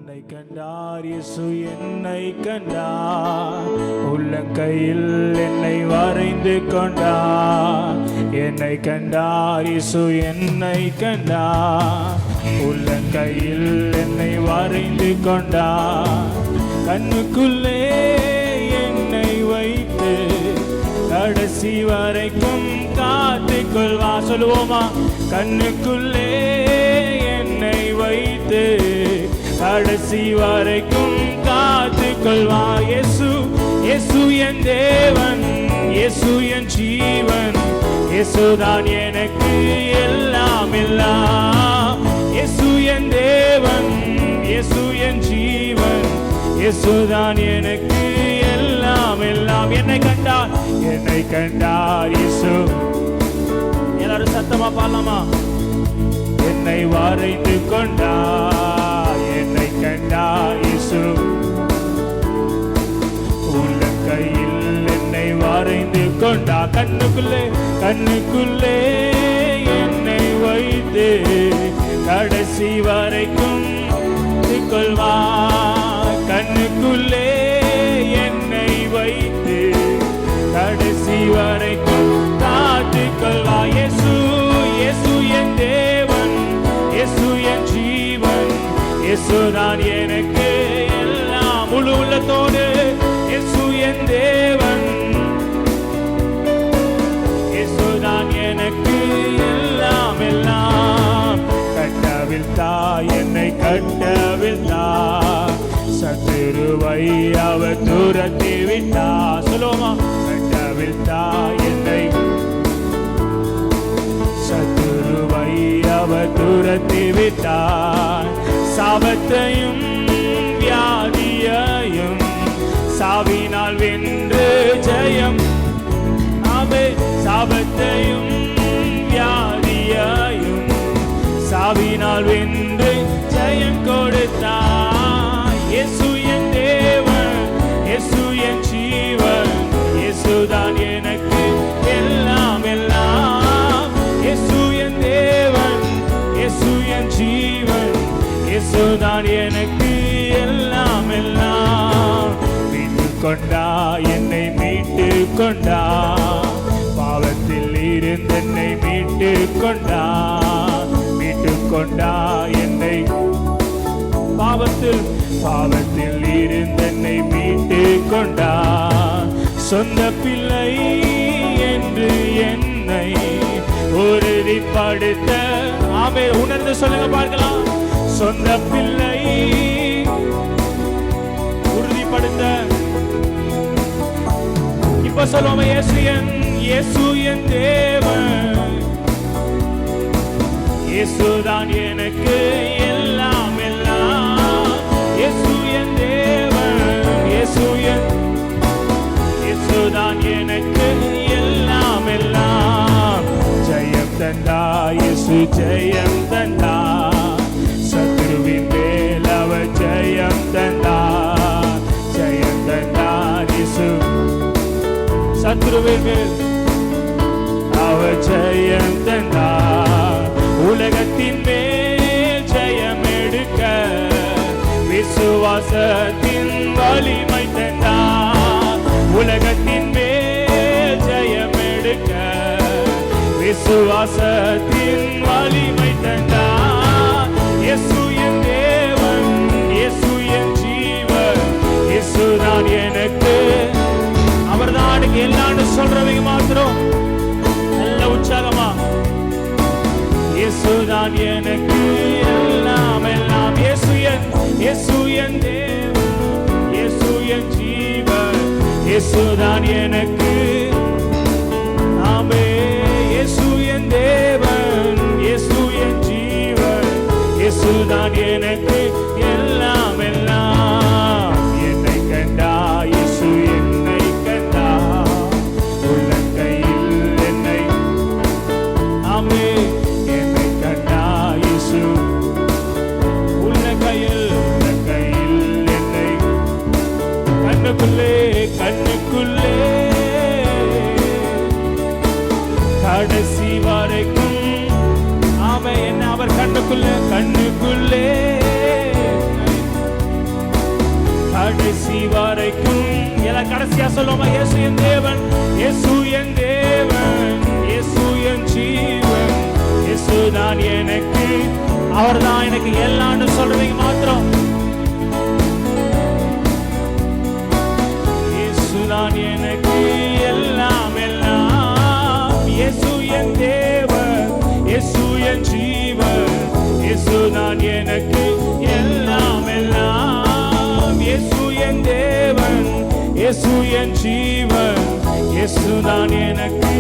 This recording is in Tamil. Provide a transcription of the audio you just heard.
என்னை கண்டார் இயேசு என்னை கண்டார், உள்ளங்கையில் என்னை வரைந்து கொண்டார். என்னை கண்டார் இயேசு என்னை கண்டார், உள்ளங்கையில் என்னை வரைந்து கொண்டார். கண்ணுக்குள்ளே என்னை வைத்து கடைசி வரைக்கும் காத்துக் கொள்வார். சொல்லுவோமா? கண்ணுக்குள்ளே என்னை வைத்து கடைசி வரைக்கும் காத்துக் கொள்வார். இயேசு இயேசு என் தேவன், இயேசு என் ஜீவன், இயேசுதான் எனக்கு எல்லாம் எல்லாம். இயேசு என் தேவன், இயேசு என் ஜீவன், இயேசுதான் எனக்கு எல்லாம் எல்லாம். என்னை கண்டார், என்னை கண்டார் இயேசு. எல்லாரும் சத்தமா பாடலாமா? என்னை வரைந்து கொண்டார், என்னை கண்டார் இயேசு. உள்ளங்கையில் என்னை வரைந்து கொண்டார். கண்ணுக்குள்ளே கண்ணுக்குள்ளே என்னை வைத்து கடைசி வரைக்கும் கொள்வார். கண்ணுக்குள்ளே என்னை வைத்து கடைசி வரைக்கும் காத்துக் கொள்வார். இயேசு இயேசு என் தேவன், இயேசு என் ஜீவன், இயேசுதான் எனக்கு எல்லாம். முழு உள்ளத்தோடு இயேசு என் தேவன், இயேசுதான் எனக்கு எல்லாம் எல்லாம். கட்டவிழ்த்தா என்னை கட்டவிழ்த்தா, சத்துருவை அவர் துரத்தி விட்டா. சொல்லுவோமா? கட்டவிழ்த்தா என்னை, சத்துருவை அவர் துரத்தி விட்டார். சாபத்தையும் வியாதியையும் சாவினால் வென்று ஜெயம். ஆமே. சாபத்தையும் வியாதியையும் சாவினால் வென்று ஜெயம் கொடுத்தார். இயேசு என் தேவன், இயேசு என் ஜீவன், இயேசுதான் எனக்கு எல்லாம் எல்லாம். இயேசு என் தேவன், இயேசு என் ஜீவன், இயேசுதான் எனக்கு எல்லாம் எல்லாம். மீட்டு கொண்டா என்னை மீட்டு கொண்டா, பாவத்தில் இருந்து என்னை மீட்டு கொண்டா. மீட்டு கொண்டா என்னை, பாவத்தில் பாவத்தில் இருந்து என்னை மீட்டு கொண்டா. சொந்த பிள்ளை என்று என்னை உறுதிப்படுத்த. ஆமே. உணர்ந்து சொல்லுங்க பார்க்கலாம். சொந்த பிள்ளை உறுதிப்படுத்த. இப்ப சொல்லுவோம். இயேசு என் தேவன், இயேசுதான் எனக்கு எல்லாம் எல்லாம். இயேசு என் தேவன், இயேசு என், இயேசுதான் எனக்கு எல்லாம் எல்லாம். ஜெயம் தந்தா இயேசு, ஜெயம் தந்தா. சத்ருவின் மேல் அவர் ஜெயம் தந்தா, ஜெயம் தந்தா இயேசு. சத்ருவின் மேல் அவர் ஜெயம் தந்தா. உலகத்தின் மேல் ஜெயம் எடுக்க விசுவாசத்தின் வலிமை தந்தா. உலகத்தின் மேல் ஜெயம் எடுக்க விசுவாசத்தின் வலிமை தந்தா. இயேசு என் தேவன், இயேசு என் ஜீவன், இயேசுதான் எனக்கு. அவர்தான் எல்லான்னு சொல்றவங்க மாத்திரம் நல்ல உற்சாகமா. இயேசுதான் எனக்கு எல்லாம் எல்லாம். இயேசு என் தேவன், இயேசு என் ஜீவன், இயேசுதான் எனக்கு. ஆமே. இயேசு என் தேவன், இயேசு என் ஜீவன், இயேசுதான் எனக்கு எல்லாம் எல்லாம். என்னை கண்டா இயேசு என்னை கண்டா, உள்ளங்கையில் என்னை. ஆமே. என்னை கண்டா இயேசு, உள்ளங்கையில் என்னை. கண்ணுக்குள்ளே கண்ணுக்குள்ளே கடைசி வரைக்கும். ஆமே. என்ன அவர் கண்ணுக்குள்ளே கடைசி வரைக்கும் எல்லாம் கடைசியா சொல்லுவோமா? இயேசு என் தேவன், இயேசு என் தேவன், இயேசு என் ஜீவன், இயேசு தான் எனக்கு, அவர் தான் எனக்கு எல்லாம்னு சொல்றீங்க மாத்திரம். இயேசு தான் எனக்கு எல்லாம் எல்லாம், இயேசு என் தேவன், இயேசு என் ஜீவன், இயேசு தான் எனக்கு எல்லாம் எல்லாம், இயேசு என் தேவன், இயேசு என் ஜீவன், இயேசு தான் எனக்கு